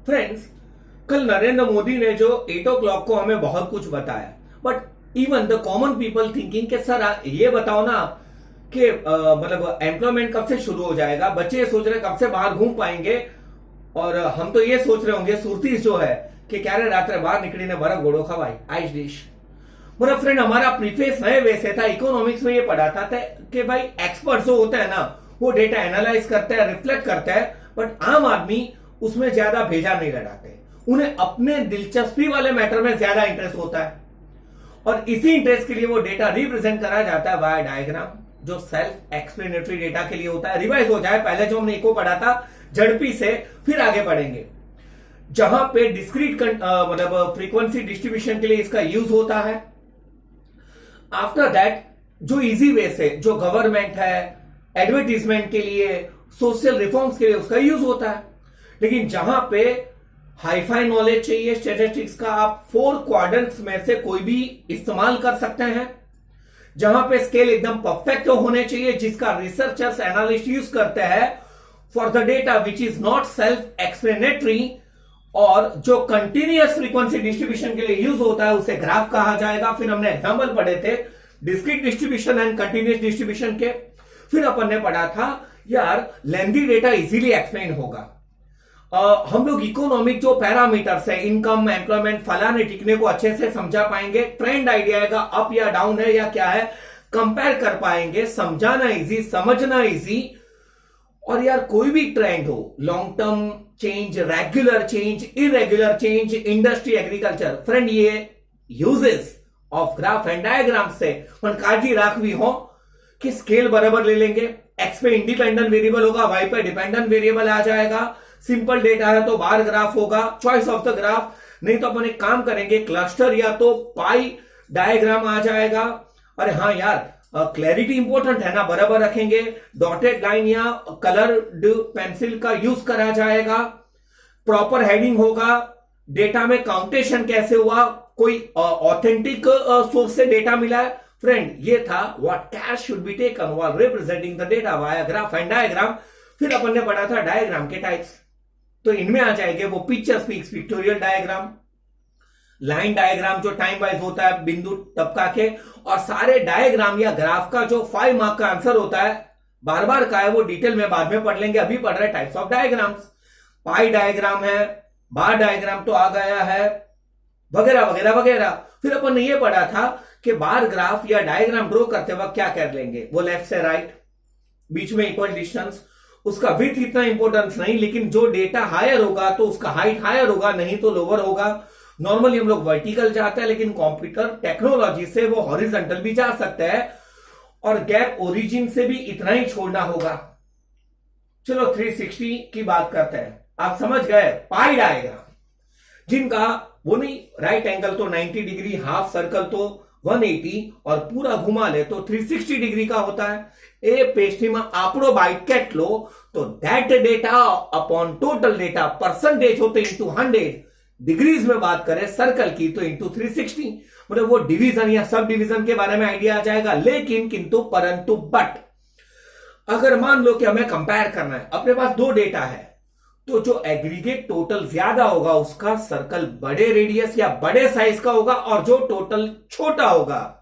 Friends, कल नरेंद्र मोदी ने जो 8 o'clock को हमें बहुत कुछ बताया, but even the common people thinking कि सर ये बताओ ना कि मतलब एम्प्लॉयमेंट कब से शुरू हो जाएगा, बच्चे ये सोच रहे कब से बाहर घूम पाएंगे, और हम तो ये सोच रहे होंगे सुरतीस जो है कि क्या रे रात बाहर निकली ने बर्फ गोड़ो खवाई आइस डिश। मेरा फ्रेंड हमारा प्रीफेस नए वैसे था, इकोनॉमिक्स में ये पढ़ाता था कि भाई एक्सपर्ट जो होता है ना वो डेटा एनालाइज करता है, रिफ्लेक्ट करता है, बट आम आदमी उसमें ज्यादा भेजा नहीं लगाते, उन्हें अपने दिलचस्पी वाले मैटर में ज्यादा इंटरेस्ट होता है, और इसी इंटरेस्ट के लिए वो डेटा रिप्रेजेंट करा जाता है वाया डायग्राम, जो सेल्फ एक्सप्लेनेटरी डेटा के लिए होता है। रिवाइज हो जाए, पहले जो हमने इको पढ़ा था झड़पी से, फिर आगे पढ़ेंगे। जहां पे डिस्क्रीट मतलब फ्रीक्वेंसी डिस्ट्रीब्यूशन के लिए इसका यूज होता है। आफ्टर दैट जो इजी वे से जो गवर्नमेंट है, एडवर्टीजमेंट के लिए, सोशल रिफॉर्म्स के लिए उसका यूज होता है। लेकिन जहां पे हाईफाई नॉलेज चाहिए स्टैटिस्टिक्स का, आप 4 क्वाड्रेंट्स में से कोई भी इस्तेमाल कर सकते हैं। जहां पे स्केल एकदम परफेक्ट होने चाहिए, जिसका रिसर्चर्स एनालिस्ट यूज करते हैं for the data which is not self explanatory, और जो कंटिन्यूअस फ्रीक्वेंसी डिस्ट्रीब्यूशन के लिए यूज होता है उसे ग्राफ कहा जाएगा। फिर हमने एग्जांपल पढ़े थे discrete distribution and continuous distribution के। फिर अपन ने पढ़ा था यार लेंथी डेटा इजीली एक्सप्लेन होगा। हम लोग इकोनॉमिक जो पैरामीटर्स है, इनकम, एम्प्लॉयमेंट, फलाने टिकने को अच्छे से समझा पाएंगे। ट्रेंड आइडिया आएगा, अप या डाउन है या क्या है, कंपेयर कर पाएंगे, समझाना इजी, समझना इजी। और यार कोई भी ट्रेंड हो, long term change, regular change, irregular change, industry, agriculture, friend ये uses of graph and diagram से पण काळजी राखवी हो कि स्केल बराबर ले लेंगे। एक्स पे इंडिपेंडेंट वेरिएबल होगा, वाई पे डिपेंडेंट वेरिएबल आ जाएगा। सिंपल डेटा है तो बार ग्राफ होगा, चॉइस ऑफ द ग्राफ। नहीं तो अपन एक काम करेंगे, क्लस्टर या तो पाई डायग्राम आ जाएगा। अरे हाँ यार, क्लैरिटी इंपॉर्टेंट है ना, बराबर रखेंगे। डॉटेड लाइन या कलर्ड पेंसिल का यूज करा जाएगा। प्रॉपर हेडिंग होगा। डेटा में काउंटेशन कैसे हुआ, कोई ऑथेंटिक सोर्स से डेटा मिला है। फ्रेंड ये था what cash should be taken while representing the data via graph and diagram. फिर अपन ने पढ़ा था डायग्राम के टाइप्स, तो इनमें आ जाएंगे वो picture speaks, pictorial diagram, line diagram जो टाइम वाइज होता है बिंदु टपका के, और सारे डायग्राम या ग्राफ का जो 5 मार्क का आंसर होता है, बार बार का है वो डिटेल में बाद में पढ़ लेंगे, अभी पढ़ रहे types of diagrams. Pi diagram है, बार डायग्राम तो आ गया है, वगैरह वगैरह वगैरह। फिर अपन ने ये पढ़ा था कि बार ग्राफ या डायग्राम ड्रॉ करते वक्त क्या कर लेंगे, वो लेफ्ट से राइट, बीच में इक्वल डिस्टेंस, उसका विड्थ इतना इंपॉर्टेंस नहीं, लेकिन जो डेटा हायर होगा तो उसका हाइट हायर होगा, नहीं तो लोअर होगा। नॉर्मली हम लोग वर्टिकल जाते हैं, लेकिन कंप्यूटर टेक्नोलॉजी से वो हॉरिजॉन्टल भी जा सकता है, और गैप ओरिजिन से भी इतना ही छोड़ना होगा। चलो 360 की बात करते हैं। आप समझ गए पाई डायग्राम, जिनका वो नहीं राइट एंगल तो 90 डिग्री, हाफ सर्कल तो 180, और पूरा घुमा ले तो 360 डिग्री का होता है। ए पेज में आपड़ो बाइट કેટલો तो that data upon total data percentage होते इंटू 100, डिग्रीज में बात करें सर्कल की तो इंटू 360, मतलब वो डिवीजन या सब डिवीजन के बारे में आइडिया आ जाएगा। लेकिन किंतु परंतु बट अगर मान लो कि हमें कंपेयर करना है, अपने पास 2 डेटा है, तो जो एग्रीगेट टोटल ज्यादा होगा उसका सर्कल बड़े रेडियस या बड़े साइज का होगा, और जो टोटल छोटा होगा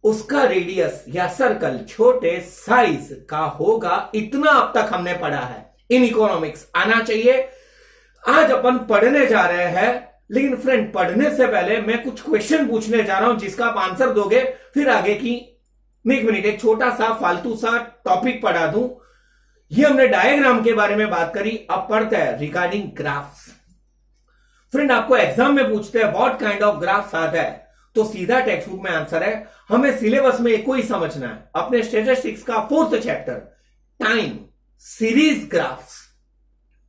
उसका रेडियस या सर्कल छोटे साइज का होगा। इतना अब तक हमने पढ़ा है, इन इकोनॉमिक्स आना चाहिए। आज अपन पढ़ने जा रहे हैं, लेकिन फ्रेंड पढ़ने से पहले मैं कुछ क्वेश्चन पूछने जा रहा हूं, जिसका आप आंसर दोगे, फिर आगे की। एक मिनट, एक छोटा सा फालतू सा टॉपिक पढ़ा दूं। ये हमने डायग्राम के बारे में बात करी, अब पढ़ते हैं रिगार्डिंग ग्राफ्स। फ्रेंड आपको एग्जाम में पूछते हैं व्हाट काइंड ऑफ ग्राफ्स आता है, तो सीधा टेक्स्ट बुक में आंसर है। हमें सिलेबस में एक को ही समझना है, अपने स्टैटिस्टिक्स का 4th chapter, time series graphs.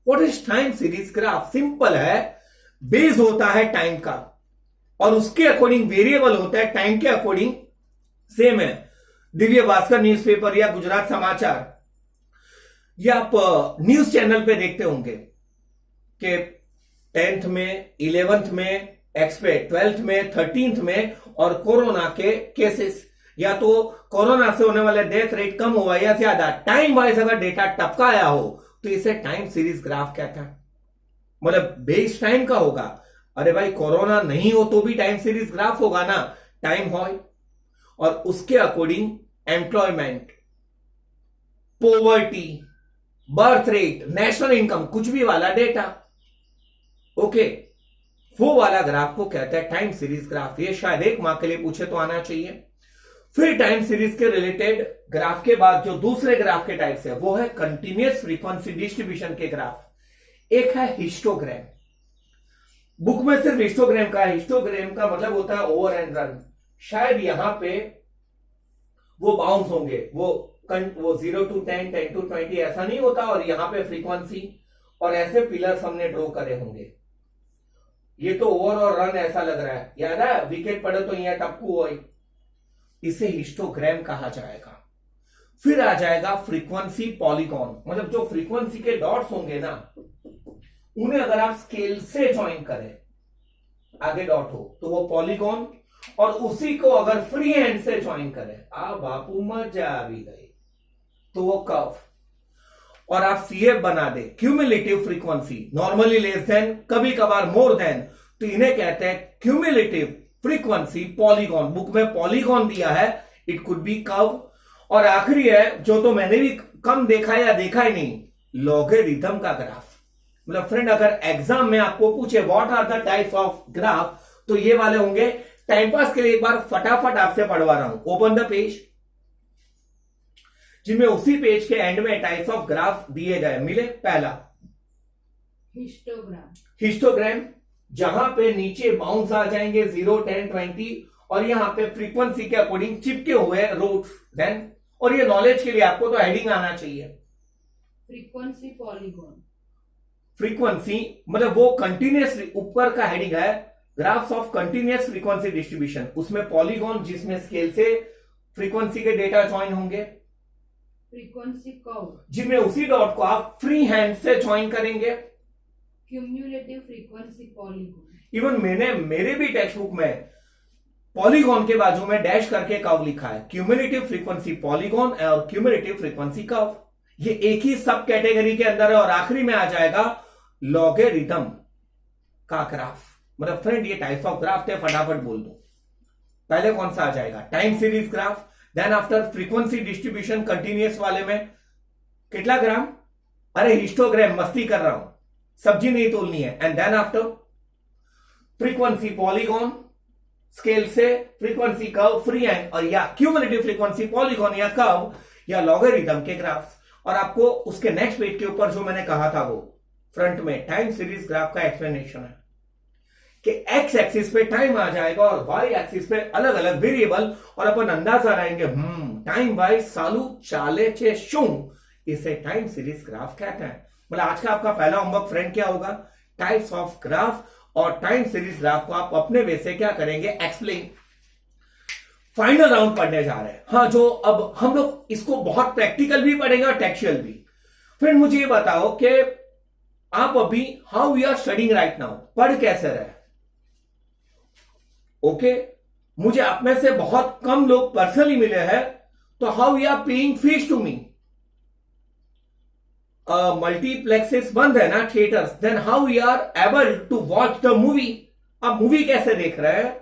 What is time series graph? Simple है, बेस होता है टाइम का, और उसके अकॉर्डिंग वेरिएबल होता है टाइम के अकॉर्डिंग। सेम है दिव्य भास्कर न्यूज़पेपर या गुजरात समाचार, या आप न्यूज चैनल पे देखते होंगे कि 10th में, 11th में, एक्सपे 12th में, 13th में, और कोरोना के केसेस, या तो कोरोना से होने वाले डेथ रेट कम हुआ या ज्यादा, टाइम वाइज अगर डेटा टपकाया हो तो इसे टाइम सीरीज ग्राफ कहता है। मतलब बेस टाइम का होगा। अरे भाई कोरोना नहीं हो तो भी टाइम सीरीज ग्राफ होगा ना, टाइम हो, और उसके according employment, poverty, birth rate, national income, कुछ भी वाला डेटा, ओके, वो वाला ग्राफ को कहते हैं टाइम सीरीज ग्राफ। ये शायद एक मार्क के लिए पूछे तो आना चाहिए। फिर टाइम सीरीज के रिलेटेड ग्राफ के बाद जो दूसरे ग्राफ के टाइप है वो है कंटिन्यूअस फ्रीक्वेंसी डिस्ट्रीब्यूशन के ग्राफ। एक है हिस्टोग्राम, बुक में सिर्फ हिस्टोग्राम का है। हिस्टोग्राम का मतलब होता है ओवर एंड रन। शायद यहां पे वो बाउंस होंगे, वो 0 to 10, 10 to 20 ऐसा नहीं होता, और यहां पे फ्रीक्वेंसी और ऐसे पिलर्स हमने ड्रॉ करे होंगे। ये तो ओवर और रन ऐसा लग रहा है, याद है विकेट पड़े तो यहाँ टप्पू हो, इसे हिस्टोग्राम कहा जाएगा। फिर आ जाएगा फ्रीक्वेंसी पॉलीगॉन, मतलब जो फ्रीक्वेंसी के डॉट्स होंगे ना, उन्हें अगर आप स्केल से ज्वाइन करें, आगे डॉट हो तो वो पॉलीगॉन, और उसी को अगर फ्री हैंड से ज्वाइन करें, आ बापू मजा आ भी गई, तो वो कर्व। और आप CF बना दे, cumulative frequency, normally less than, कभी कभार मोर देन, तो इन्हें कहते हैं क्यूमुलेटिव फ्रीक्वेंसी पॉलीगॉन। बुक में पॉलीगॉन दिया है, इट कुड बी कर्व। और आखिरी है जो तो मैंने भी कम देखा या देखा ही नहीं, लॉगरिथम का ग्राफ। मतलब फ्रेंड अगर एग्जाम में आपको पूछे what are the types of graph, तो ये वाले होंगे। टाइम पास के लिए एक बार फटाफट आपसे पढ़वा रहा हूं, ओपन द पेज, जिनमें उसी पेज के एंड में टाइप्स ऑफ ग्राफ दिए गए मिले। पहला हिस्टोग्राम, हिस्टोग्राम, जहां पे नीचे बाउंस आ जाएंगे 0, 10, 20, और यहां पे फ्रीक्वेंसी के अकॉर्डिंग चिपके हुए रूट्स। देन, और ये नॉलेज के लिए आपको तो हेडिंग आना चाहिए। फ्रीक्वेंसी पॉलीगॉन, फ्रीक्वेंसी मतलब वो कंटिन्यूअस, ऊपर का हेडिंग है graphs of continuous frequency distribution, उसमें पॉलीगॉन जिसमें स्केल से फ्रीक्वेंसी के डेटा ज्वाइन होंगे। फ्रीक्वेंसी कर्व, जिनमें उसी डॉट को आप फ्री हैंड से ज्वाइन करेंगे। क्यूमुलेटिव फ्रीक्वेंसी पॉलीगॉन, इवन मेरे भी टेक्स्ट बुक में पॉलीगॉन के बाजू में डैश करके कर्व लिखा है, क्यूमुलेटिव फ्रीक्वेंसी पॉलीगॉन और क्यूमुलेटिव फ्रीक्वेंसी कर्व। ये एक ही सब कैटेगरी के अंदर है। और आखिरी में आ जाएगा लॉगरिथम का ग्राफ। मतलब फ्रेंड ये टाइप्स ऑफ ग्राफ थे, फटाफट बोल दो। पहले कौन सा आ जाएगा? Time series graph. Then after frequency distribution continuous वाले में कितना ग्राम, अरे हिस्टोग्राम, मस्ती कर रहा हूं, सब्जी नहीं तोलनी है। And then after frequency polygon, scale से फ्रीक्वेंसी कर्व, फ्री हैंड, और या क्यूमुलेटिव फ्रीक्वेंसी पॉलीगॉन या कर्व या लॉगरिथम के ग्राफ्स। और आपको उसके नेक्स्ट पेज के ऊपर जो मैंने कहा था वो फ्रंट में टाइम सीरीज ग्राफ का एक्सप्लेनेशन है कि एक्स एक्सिस पे टाइम आ जाएगा और वाई एक्सिस पे अलग अलग वेरिएबल, और अपन अंदाजा रहेंगे टाइम वाइज सालू चाले चे शू, इसे टाइम सीरीज ग्राफ कहते हैं। मतलब आज का आपका पहला होमवर्क फ्रेंड क्या होगा? टाइप्स ऑफ ग्राफ और टाइम सीरीज ग्राफ को आप अपने वे से क्या करेंगे? एक्सप्लेन। फाइनल राउंड पढ़ने जा रहे हैं। हाँ, जो अब हम लोग इसको बहुत प्रैक्टिकल भी पढ़ेंगे और टेक्सुअल भी। फिर मुझे ये बताओ कि आप अभी how you are studying right now, पढ़ कैसे रहे? ओके, मुझे आप में से बहुत कम लोग पर्सनली मिले हैं, तो how you are paying fees to me? Multiplexes बंद है ना, theatres, then how you are able to watch the movie? आप मूवी कैसे देख रहे हैं,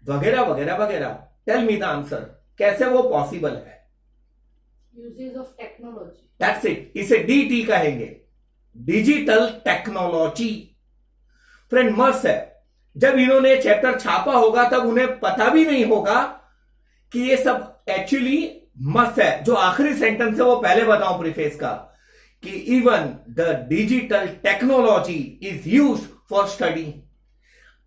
वगैरह वगैरह वगैरह। टेल मी द आंसर, कैसे वो पॉसिबल है? Uses of technology, that's it, इसे DT कहेंगे, डिजिटल टेक्नोलॉजी। फ्रेंड मस्त है, जब इन्होंने चैप्टर छापा होगा तब उन्हें पता भी नहीं होगा कि ये सब एक्चुअली मस्त है। जो आखिरी सेंटेंस है वो पहले बताऊं प्रीफेस का, कि even the digital technology is used for study.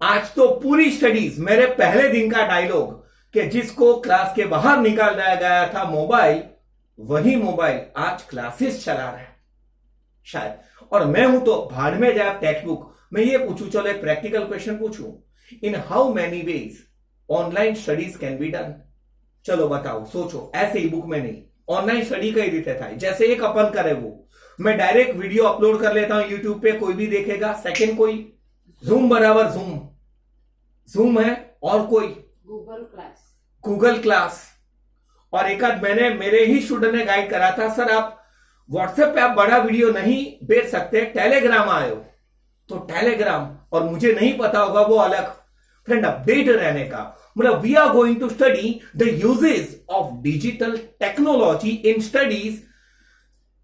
आज तो पूरी स्टडीज, मेरे पहले दिन का डायलॉग कि जिसको क्लास के बाहर निकाल दिया गया था मोबाइल, वही मोबाइल आज क्लासेस चला रहा है शायद। और मैं हूं तो भाड़ में जाए टेक्स्ट बुक। मैं ये पूछूं, चलो एक प्रैक्टिकल क्वेश्चन पूछूं, in how many ways online studies can be done? चलो बताओ, सोचो, ऐसे ही बुक में नहीं, ऑनलाइन स्टडी का ही देते था। जैसे एक अपन करे वो, मैं डायरेक्ट वीडियो अपलोड कर लेता हूं यूट्यूब पे, कोई भी देखेगा। सेकंड कोई जूम बराबर जूम है, और कोई गूगल क्लास। और एक आध मैंने, मेरे ही स्टूडेंट ने गाइड करा था, सर आप व्हाट्सएप पे आप बड़ा वीडियो नहीं भेज सकते, टेलीग्राम आयो, तो टेलीग्राम, और मुझे नहीं पता होगा वो अलग। फ्रेंड, अपडेट रहने का मतलब we are going to study the uses of digital technology in studies.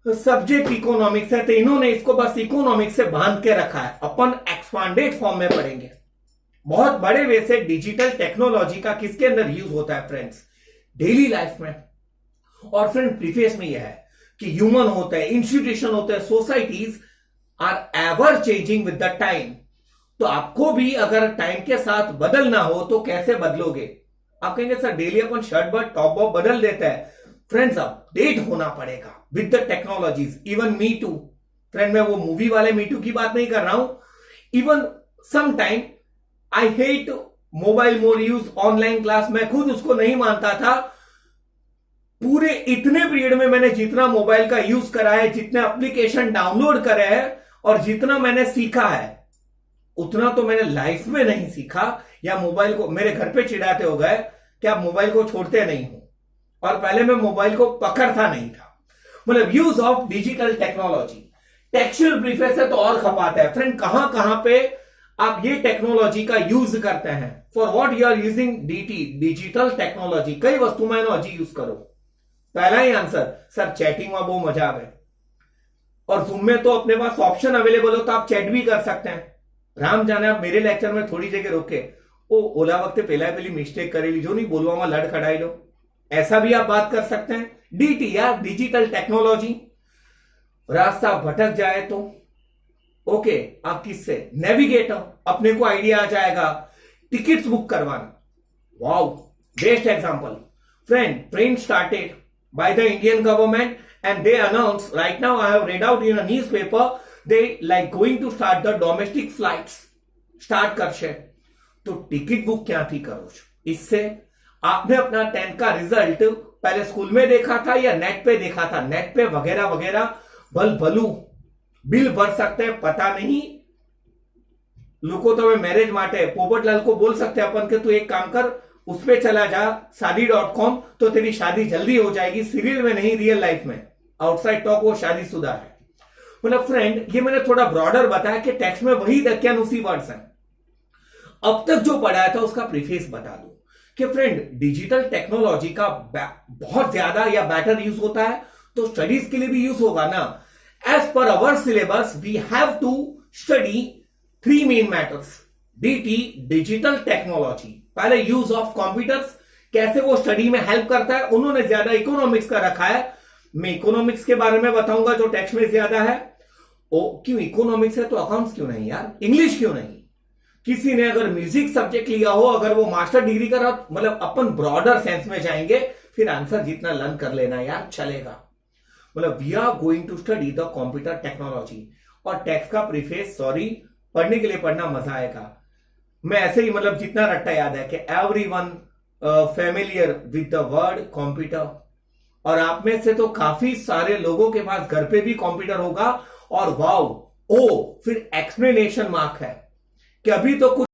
Subject economics है तो इन्होंने इसको बस इकोनॉमिक्स से बांध के रखा है, अपन एक्सपांडेड फॉर्म में पढ़ेंगे। बहुत बड़े वे से डिजिटल टेक्नोलॉजी का किसके अंदर यूज होता है फ्रेंड्स? डेली लाइफ में। और फ्रेंड, प्रीफेस में यह है कि ह्यूमन होते हैं, इंस्टीट्यूशन होते हैं, societies are ever changing with the time. तो आपको भी अगर टाइम के साथ बदलना हो तो कैसे बदलोगे? आप कहेंगे सर डेली अपन शर्ट बर्ट टॉप बॉप बदल देता है। फ्रेंड्स, अपडेट होना पड़ेगा with the technologies. Even me too. Friend, मैं वो मूवी वाले मी टू की बात नहीं कर रहा हूं। Even some time I hate mobile more use, online class, मैं खुद उसको नहीं मानता था। पूरे इतने पीरियड में मैंने जितना मोबाइल का यूज करा है, जितने एप्लीकेशन डाउनलोड करे हैं और जितना मैंने सीखा है, उतना तो मैंने लाइफ में नहीं सीखा। या मोबाइल को मेरे घर पे चिढ़ाते हो गए कि आप मोबाइल को छोड़ते नहीं हो, और पहले मैं मोबाइल को पकड़ता नहीं था। मतलब use of digital technology. Textual preface है तो और खपाता है। फ्रेंड, कहां कहां पे आप ये टेक्नोलॉजी का यूज करते हैं? For what you are using DT, digital technology. कई वस्तु में अजी यूज करो। पहला ही आंसर, सर चैटिंग में बहुत मजा आवे, और जूम में तो अपने पास ऑप्शन अवेलेबल हो तो आप चैट भी कर सकते हैं। राम जाने, आप मेरे लेक्चर में थोड़ी जगह रोके ओ ओला वक्त पहली मिस्टेक करेली जो नहीं बोलवा लड़ खड़ाई लो, ऐसा भी आप बात कर सकते हैं। डीटी या डिजिटल टेक्नोलॉजी। रास्ता भटक जाए तो ओके, आप किससे? नेविगेटर, अपने को आइडिया आ जाएगा। टिकट्स बुक करवाना, wow best example. Friend, train started by the Indian government and they announced, right now I have read out in a newspaper, they like going to start the domestic flights start करशे। तो ticket book क्या थी करो? इससे आपने अपना 10th का result पहले school में देखा था या नेट पे देखा था? नेट पे वगैरह वगैरह भलू बिल भर सकते हैं, पता नहीं। लोगों तो मैरिज माटे पोपटलाल को बोल सकते हैं अपन के तू एक काम कर, उस पे चला जा शादी.com, तो तेरी शादी जल्दी हो जाएगी। सीरियल में नहीं, रियल लाइफ में। आउटसाइड टॉक वो शादीशुदा है। मतलब फ्रेंड, ये मैंने थोड़ा ब्रॉडर बताया कि टेक्स्ट में वही दक्यानुसी वर्ड्स हैं। अब तक जो पढ़ाया था उसका प्रीफेस बता दूं कि फ्रेंड, डिजिटल टेक्नोलॉजी का बहुत ज्यादा या बेटर यूज होता है तो स्टडीज के लिए भी यूज होगा ना। As per our syllabus we have to study 3 main matters. DT, digital technology. पहले यूज ऑफ कंप्यूटर्स, कैसे वो स्टडी में हेल्प करता है। उन्होंने ज्यादा इकोनॉमिक्स का रखा है, मैं इकोनॉमिक्स के बारे में बताऊंगा जो टेक्स्ट में ज्यादा है। क्यों इकोनॉमिक्स है तो अकाउंट्स क्यों नहीं यार? इंग्लिश क्यों नहीं? किसी ने अगर म्यूजिक सब्जेक्ट लिया हो, अगर वो मास्टर डिग्री करा, मतलब अपन ब्रॉडर सेंस में जाएंगे, फिर आंसर जितना लर्न कर लेना यार चलेगा। मतलब we are going to study the computer technology. और टेक्स्ट का प्रीफेस, सॉरी, पढ़ने के लिए पढ़ना मजा आएगा। मैं ऐसे ही मतलब जितना रट्टा याद है कि everyone familiar with the word computer. और आप में से तो काफी सारे लोगों के पास घर पे भी कंप्यूटर होगा। और वाओ, ओ फिर एक्सप्लेनेशन मार्क है कि अभी तो कुछ